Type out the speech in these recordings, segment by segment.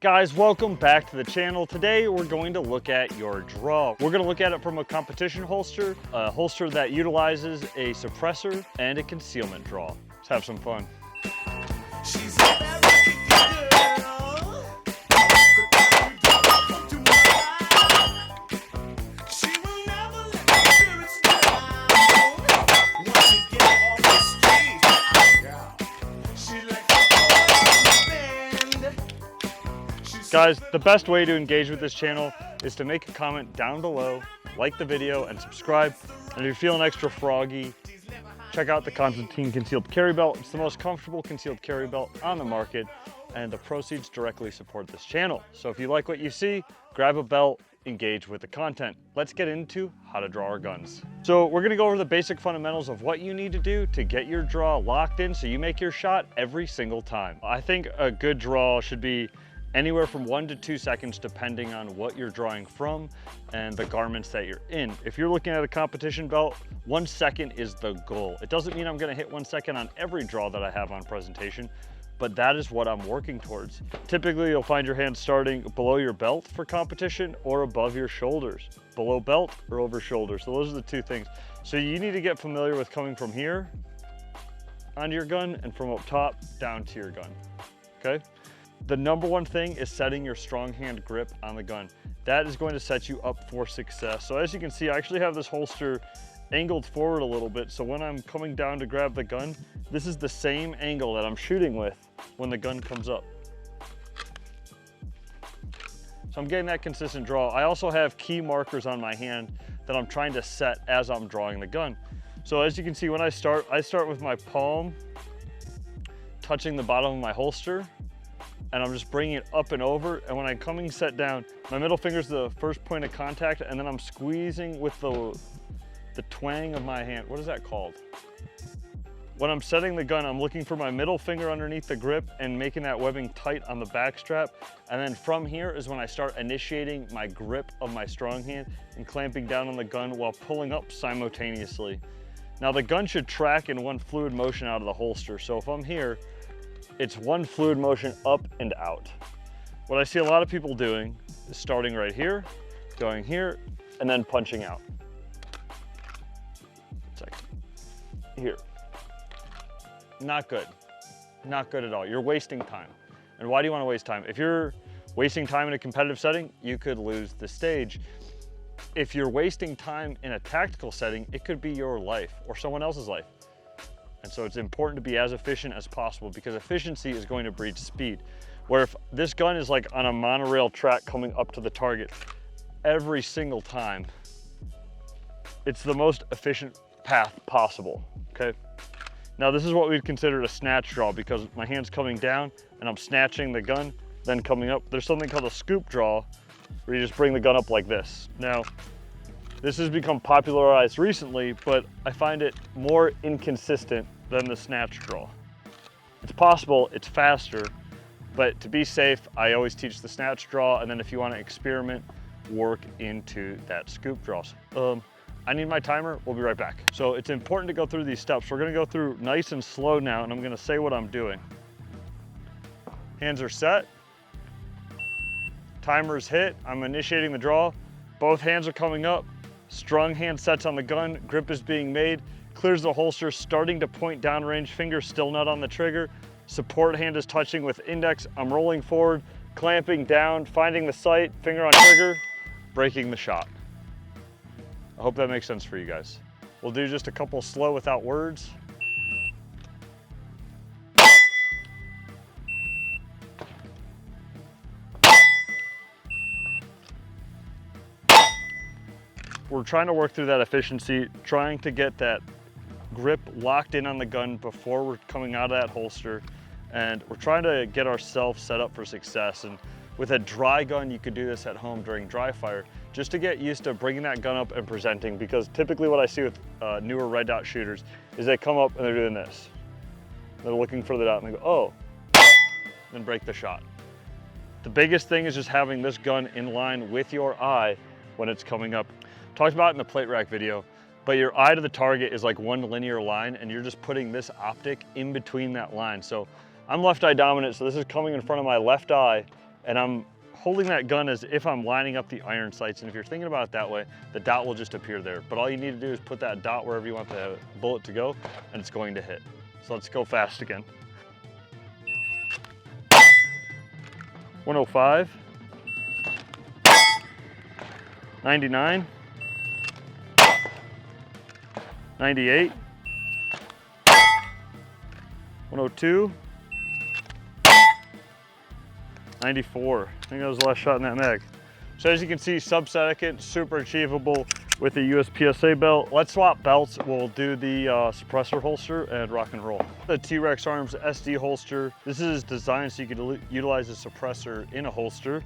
Guys, welcome back to the channel. Today we're going to look at your draw. We're going to look at it from a competition holster, a holster that utilizes a suppressor and a concealment draw. Let's have some fun. She's a very good girl. She will never let her spirits down. Once you get off the street, she likes to go bend. Guys, the best way to engage with this channel is to make a comment down below, like the video, and subscribe. And if you're feeling extra froggy, check out the Constantine concealed carry belt. It's the most comfortable concealed carry belt on the market, and the proceeds directly support this channel. So if you like what you see, grab a belt, engage with the content. Let's get into how to draw our guns. So we're gonna go over the basic fundamentals of what you need to do to get your draw locked in so you make your shot every single time. I think a good draw should be anywhere from 1 to 2 seconds depending on what you're drawing from and the garments that you're in. If you're looking at a competition belt, 1 second is the goal. It doesn't mean I'm gonna hit 1 second on every draw that I have on presentation, but that is what I'm working towards. Typically, you'll find your hand starting below your belt for competition or above your shoulders. Below belt or over shoulder. So those are the two things. So you need to get familiar with coming from here onto your gun and from up top down to your gun, okay? The number one thing is setting your strong hand grip on the gun. That is going to set you up for success. So as you can see, I actually have this holster angled forward a little bit. So when I'm coming down to grab the gun, this is the same angle that I'm shooting with when the gun comes up. So I'm getting that consistent draw. I also have key markers on my hand that I'm trying to set as I'm drawing the gun. So as you can see, when I start with my palm touching the bottom of my holster, and I'm just bringing it up and over. And when I'm coming set down, my middle finger is the first point of contact, and then I'm squeezing with the twang of my hand. What is that called? When I'm setting the gun, I'm looking for my middle finger underneath the grip and making that webbing tight on the back strap. And then from here is when I start initiating my grip of my strong hand and clamping down on the gun while pulling up simultaneously. Now the gun should track in one fluid motion out of the holster. So if I'm here, it's one fluid motion up and out. What I see a lot of people doing is starting right here, going here, and then punching out. Second. Here. Not good. Not good at all. You're wasting time. And why do you want to waste time? If you're wasting time in a competitive setting, you could lose the stage. If you're wasting time in a tactical setting, it could be your life or someone else's life. And so it's important to be as efficient as possible because efficiency is going to breed speed. Where if this gun is like on a monorail track coming up to the target every single time, it's the most efficient path possible, okay? Now this is what we'd consider a snatch draw because my hand's coming down and I'm snatching the gun, then coming up. There's something called a scoop draw where you just bring the gun up like this. Now, this has become popularized recently, but I find it more inconsistent than the snatch draw. It's possible, it's faster, but to be safe, I always teach the snatch draw, and then if you want to experiment, work into that scoop draws. I need my timer, we'll be right back. So it's important to go through these steps. We're gonna go through nice and slow now, and I'm gonna say what I'm doing. Hands are set, timer's hit, I'm initiating the draw, both hands are coming up, strong hand sets on the gun, grip is being made, clears the holster, starting to point downrange, finger still not on the trigger, support hand is touching with index, I'm rolling forward, clamping down, finding the sight, finger on trigger, breaking the shot. I hope that makes sense for you guys. We'll do just a couple slow without words. We're trying to work through that efficiency, trying to get that grip locked in on the gun before we're coming out of that holster. And we're trying to get ourselves set up for success. And with a dry gun, you could do this at home during dry fire, just to get used to bringing that gun up and presenting. Because typically what I see with newer red dot shooters is they come up and they're doing this. They're looking for the dot and they go, oh, then break the shot. The biggest thing is just having this gun in line with your eye when it's coming up. Talked about it in the plate rack video, but your eye to the target is like one linear line and you're just putting this optic in between that line. So I'm left eye dominant, so this is coming in front of my left eye and I'm holding that gun as if I'm lining up the iron sights. And if you're thinking about it that way, the dot will just appear there. But all you need to do is put that dot wherever you want the bullet to go, and it's going to hit. So let's go fast again. 105, 99, 98, 102, 94. I think that was the last shot in that mag. So as you can see, sub-second, super achievable with the USPSA belt. Let's swap belts. We'll do the suppressor holster and rock and roll. The T-Rex Arms SD holster. This is designed so you can utilize a suppressor in a holster.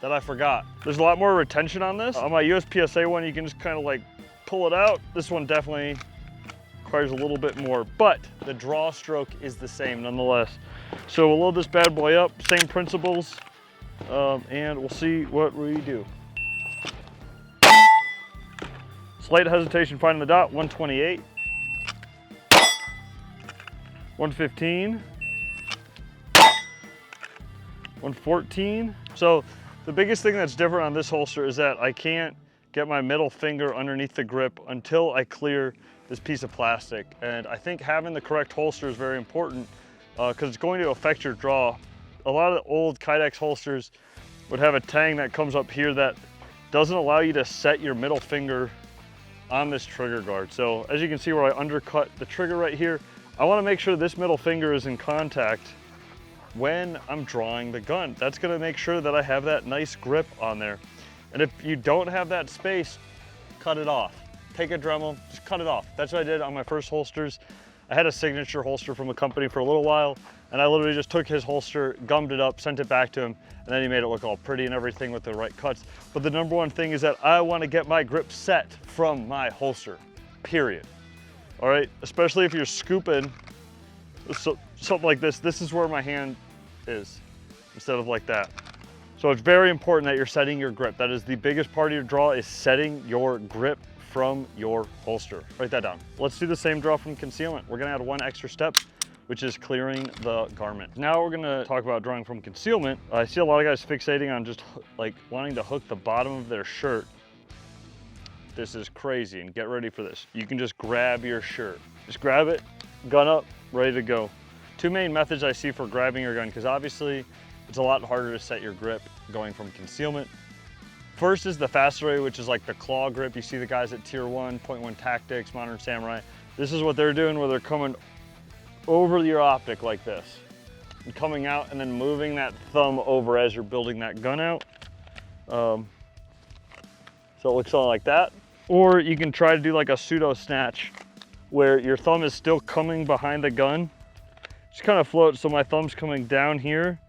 That I forgot. There's a lot more retention on this. On my USPSA one, you can just kind of like pull it out. This one definitely requires a little bit more, but the draw stroke is the same nonetheless. So we'll load this bad boy up, same principles, and we'll see what we do. Slight hesitation finding the dot, 128, 115, 114. So the biggest thing that's different on this holster is that I can't get my middle finger underneath the grip until I clear this piece of plastic. And I think having the correct holster is very important because it's going to affect your draw. A lot of the old Kydex holsters would have a tang that comes up here that doesn't allow you to set your middle finger on this trigger guard. So as you can see where I undercut the trigger right here, I want to make sure this middle finger is in contact when I'm drawing the gun. That's going to make sure that I have that nice grip on there. And if you don't have that space, cut it off. Take a Dremel, just cut it off. That's what I did on my first holsters. I had a signature holster from a company for a little while, and I literally just took his holster, gummed it up, sent it back to him, and then he made it look all pretty and everything with the right cuts. But the number one thing is that I want to get my grip set from my holster, period. All right, especially if you're scooping something like this. This is where my hand is instead of like that. So it's very important that you're setting your grip. That is the biggest part of your draw, is setting your grip from your holster. Write that down. Let's do the same draw from concealment. We're gonna add one extra step, which is clearing the garment. Now we're gonna talk about drawing from concealment. I see a lot of guys fixating on just like wanting to hook the bottom of their shirt. This is crazy, and get ready for this. You can just grab your shirt. Just grab it, gun up, ready to go. Two main methods I see for grabbing your gun, because obviously it's a lot harder to set your grip going from concealment. First is the faster way, which is like the claw grip. You see the guys at Tier 1, Point 1 Tactics, Modern Samurai. This is what they're doing, where they're coming over your optic like this, and coming out and then moving that thumb over as you're building that gun out. So it looks something like that. Or you can try to do like a pseudo snatch, where your thumb is still coming behind the gun. Just kind of float, so my thumb's coming down here,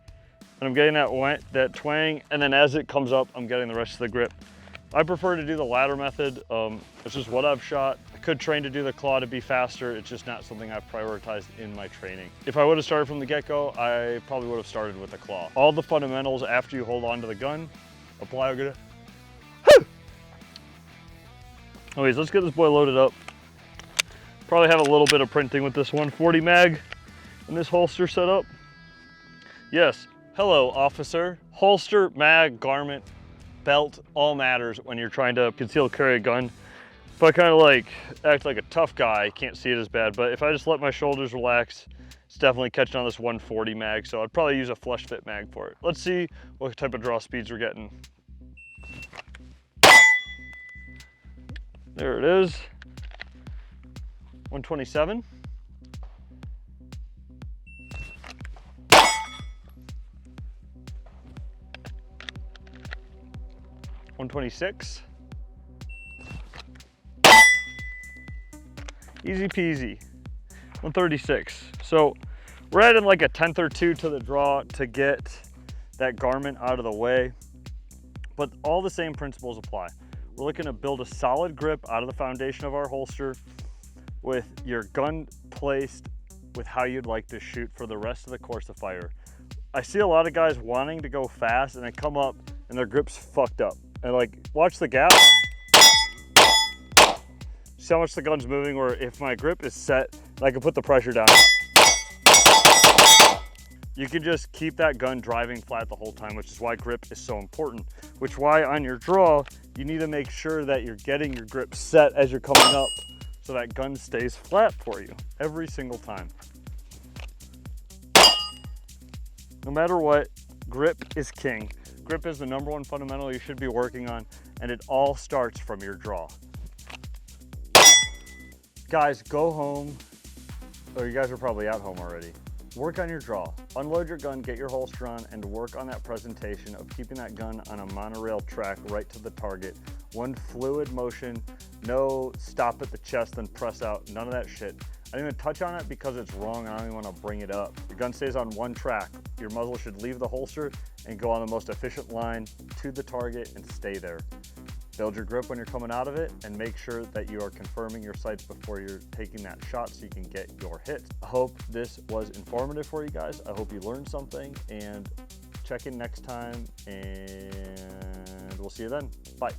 and I'm getting that twang, and then as it comes up, I'm getting the rest of the grip. I prefer to do the latter method. This is what I've shot. I could train to do the claw to be faster. It's just not something I've prioritized in my training. If I would have started from the get-go, I probably would have started with the claw. All the fundamentals after you hold on to the gun, apply. Anyways, let's get this boy loaded up. Probably have a little bit of printing with this one. 40 mag in this holster setup. Yes. Hello, officer. Holster, mag, garment, belt, all matters when you're trying to conceal carry a gun. If I kind of like act like a tough guy, I can't see it as bad, but if I just let my shoulders relax, it's definitely catching on this 140 mag, so I'd probably use a flush fit mag for it. Let's see what type of draw speeds we're getting. There it is. 127. 126. Easy peasy. 136. So we're adding like a 10th or two to the draw to get that garment out of the way, but all the same principles apply. We're looking to build a solid grip out of the foundation of our holster with your gun placed with how you'd like to shoot for the rest of the course of fire. I see a lot of guys wanting to go fast and they come up and their grip's fucked up. And like, watch the gap. See how much the gun's moving, where if my grip is set, I can put the pressure down. You can just keep that gun driving flat the whole time, which is why grip is so important, which why on your draw, you need to make sure that you're getting your grip set as you're coming up so that gun stays flat for you every single time. No matter what, grip is king. Grip is the number one fundamental you should be working on, and it all starts from your draw. Guys, go home, or you guys are probably at home already. Work on your draw. Unload your gun, get your holster on, and work on that presentation of keeping that gun on a monorail track right to the target. One fluid motion, no stop at the chest then press out, none of that shit. I didn't even touch on it because it's wrong and I don't even want to bring it up. Your gun stays on one track. Your muzzle should leave the holster and go on the most efficient line to the target and stay there. Build your grip when you're coming out of it and make sure that you are confirming your sights before you're taking that shot so you can get your hit. I hope this was informative for you guys. I hope you learned something, and check in next time and we'll see you then. Bye.